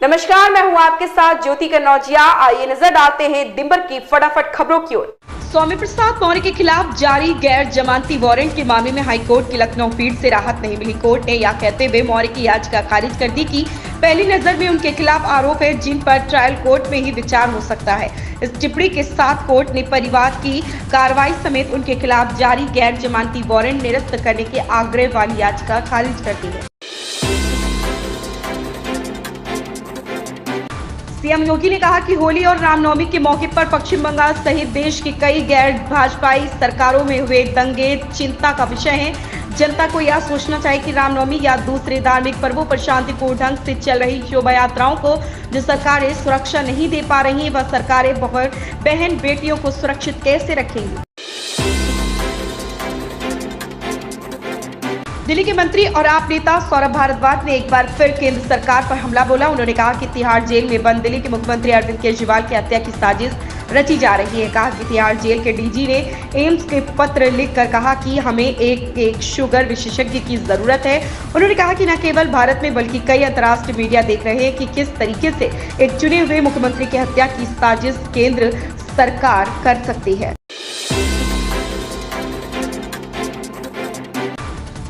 नमस्कार, मैं हूं आपके साथ ज्योति कन्नौजिया। आइए नजर डालते हैं दिन भर की फटाफट खबरों की ओर। स्वामी प्रसाद मौर्य के खिलाफ जारी गैर जमानती वारंट के मामले में हाईकोर्ट की लखनऊ पीठ से राहत नहीं मिली। कोर्ट ने यह कहते हुए मौर्य की याचिका खारिज कर दी कि पहली नजर में उनके खिलाफ आरोप है जिन पर ट्रायल कोर्ट में ही विचार हो सकता है। इस टिप्पणी के साथ कोर्ट ने परिवार की कार्रवाई समेत उनके खिलाफ जारी गैर जमानती वारंट निरस्त करने के आग्रह वाली याचिका खारिज कर दी है। सीएम योगी ने कहा कि होली और रामनवमी के मौके पर पश्चिम बंगाल सहित देश की कई गैर भाजपाई सरकारों में हुए दंगे चिंता का विषय हैं। जनता को यह सोचना चाहिए कि रामनवमी या दूसरे धार्मिक पर्वों पर शांतिपूर्ण ढंग से चल रही शोभा यात्राओं को जो सरकारें सुरक्षा नहीं दे पा रही हैं, वह सरकारें बहन बेटियों को सुरक्षित कैसे रखेंगी। दिल्ली के मंत्री और आप नेता सौरभ भारद्वाज ने एक बार फिर केंद्र सरकार पर हमला बोला। उन्होंने कहा कि तिहाड़ जेल में बंद दिल्ली के मुख्यमंत्री अरविंद केजरीवाल की हत्या की साजिश रची जा रही है। कहा कि तिहाड़ जेल के डीजी ने एम्स के पत्र लिखकर कहा कि हमें एक शुगर विशेषज्ञ की जरूरत है। उन्होंने कहा कि न केवल भारत में बल्कि कई अंतर्राष्ट्रीय मीडिया देख रहे हैं कि किस तरीके से एक चुने हुए मुख्यमंत्री की हत्या की साजिश केंद्र सरकार कर सकती है।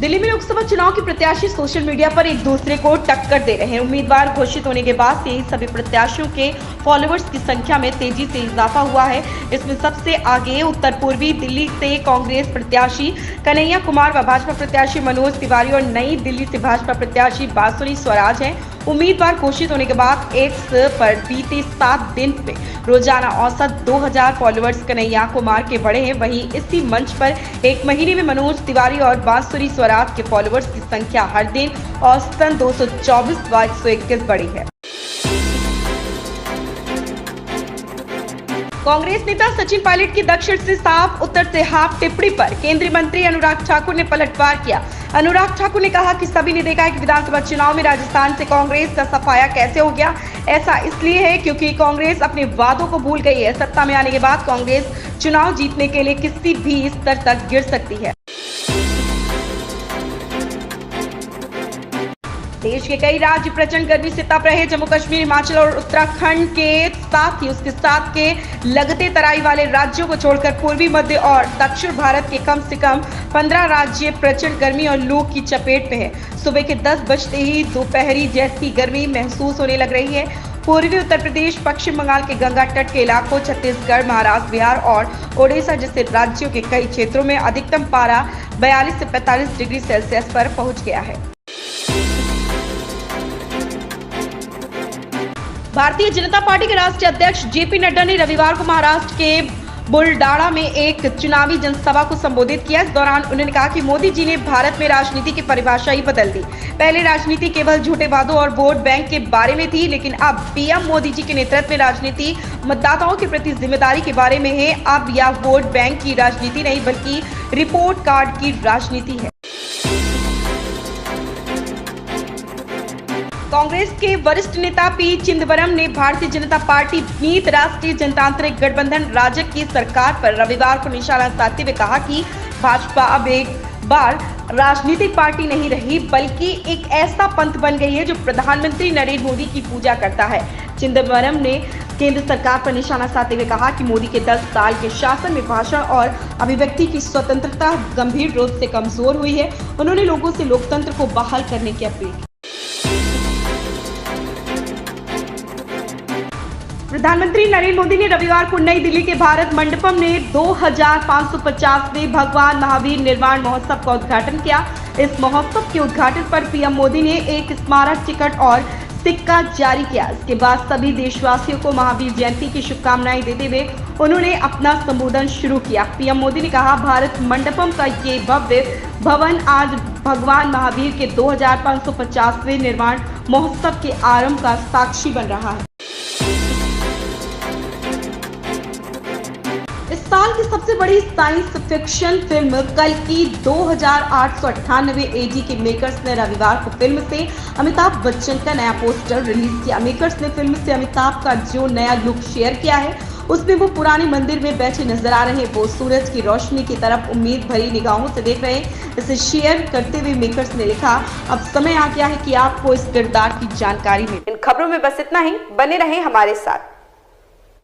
दिल्ली में लोकसभा चुनाव के प्रत्याशी सोशल मीडिया पर एक दूसरे को टक्कर दे रहे हैं। उम्मीदवार घोषित होने के बाद से ही सभी प्रत्याशियों के फॉलोअर्स की संख्या में तेजी से इजाफा हुआ है। इसमें सबसे आगे उत्तर पूर्वी दिल्ली से कांग्रेस प्रत्याशी कन्हैया कुमार व भाजपा प्रत्याशी मनोज तिवारी और नई दिल्ली से भाजपा प्रत्याशी बांसुरी स्वराज हैं। उम्मीदवार घोषित होने के बाद एक्स पर बीते 7 दिन में रोजाना औसत 2000 फॉलोअर्स कन्हैया कुमार के बढ़े हैं। वहीं इसी मंच पर एक महीने में मनोज तिवारी और बांसुरी स्वराज के फॉलोअर्स की संख्या हर दिन औसतन 224 व 121 बढ़ी है। कांग्रेस नेता सचिन पायलट की दक्षिण से साफ उत्तर से हाफ टिप्पणी पर केंद्रीय मंत्री अनुराग ठाकुर ने पलटवार किया। अनुराग ठाकुर ने कहा कि सभी ने देखा है कि विधानसभा चुनाव में राजस्थान से कांग्रेस का सफाया कैसे हो गया। ऐसा इसलिए है क्योंकि कांग्रेस अपने वादों को भूल गई है। सत्ता में आने के बाद कांग्रेस चुनाव जीतने के लिए किसी भी स्तर तक गिर सकती है। देश के कई राज्य प्रचंड गर्मी से तप रहे। जम्मू कश्मीर, हिमाचल और उत्तराखंड के साथ ही उसके साथ के लगते तराई वाले राज्यों को छोड़कर पूर्वी, मध्य और दक्षिण भारत के कम से कम 15 राज्य प्रचंड गर्मी और लू की चपेट में है। सुबह के 10 बजते ही दोपहरी जैसी गर्मी महसूस होने लग रही है। पूर्वी उत्तर प्रदेश, पश्चिम बंगाल के गंगा तट के इलाकों, छत्तीसगढ़, महाराष्ट्र, बिहार और ओडिशा जैसे राज्यों के कई क्षेत्रों में अधिकतम पारा 42 से 45 डिग्री सेल्सियस पर पहुंच गया है। भारतीय जनता पार्टी के राष्ट्रीय अध्यक्ष जेपी नड्डा ने रविवार को महाराष्ट्र के बुलडाणा में एक चुनावी जनसभा को संबोधित किया। इस दौरान उन्होंने कहा कि मोदी जी ने भारत में राजनीति की परिभाषा ही बदल दी। पहले राजनीति केवल झूठे वादों और वोट बैंक के बारे में थी, लेकिन अब पीएम मोदी जी के नेतृत्व में राजनीति मतदाताओं के प्रति जिम्मेदारी के बारे में है। अब यह वोट बैंक की राजनीति नहीं बल्कि रिपोर्ट कार्ड की राजनीति है। कांग्रेस के वरिष्ठ नेता पी चिदंबरम ने भारतीय जनता पार्टी नीत राष्ट्रीय जनतांत्रिक गठबंधन राजग की सरकार पर रविवार को निशाना साधते हुए कहा कि भाजपा अब एक बार राजनीतिक पार्टी नहीं रही बल्कि एक ऐसा पंथ बन गई है जो प्रधानमंत्री नरेंद्र मोदी की पूजा करता है। चिदंबरम ने केंद्र सरकार पर निशाना साधते हुए कहा कि मोदी के 10 साल के शासन में भाषण और अभिव्यक्ति की स्वतंत्रता गंभीर रूप से कमजोर हुई है। उन्होंने लोगों से लोकतंत्र को बहाल करने की अपील की। प्रधानमंत्री नरेंद्र मोदी ने रविवार को नई दिल्ली के भारत मंडपम में 2550वें भगवान महावीर निर्वाण महोत्सव का उद्घाटन किया। इस महोत्सव के उद्घाटन पर पीएम मोदी ने एक स्मारक टिकट और सिक्का जारी किया। इसके बाद सभी देशवासियों को महावीर जयंती की शुभकामनाएं देते हुए उन्होंने अपना संबोधन शुरू किया। पीएम मोदी ने कहा, भारत मंडपम का ये भव्य भवन आज भगवान महावीर के 2550वें निर्वाण महोत्सव के आरंभ का साक्षी बन रहा है। इस साल की सबसे बड़ी साइंस फिक्शन फिल्म कल की 2898 एजी के मेकर्स ने रविवार को फिल्म से अमिताभ बच्चन का नया पोस्टर रिलीज किया। मेकर्स ने फिल्म से अमिताभ का जो नया लुक शेयर किया है उसमें वो पुराने मंदिर में बैठे नजर आ रहे हैं। वो सूरज की रोशनी की तरफ उम्मीद भरी निगाहों से देख रहे हैं। इसे शेयर करते हुए मेकर्स ने लिखा, अब समय आ गया है कि आपको इस किरदार की जानकारी मिले। इन खबरों में बस इतना ही, बने रहें हमारे साथ।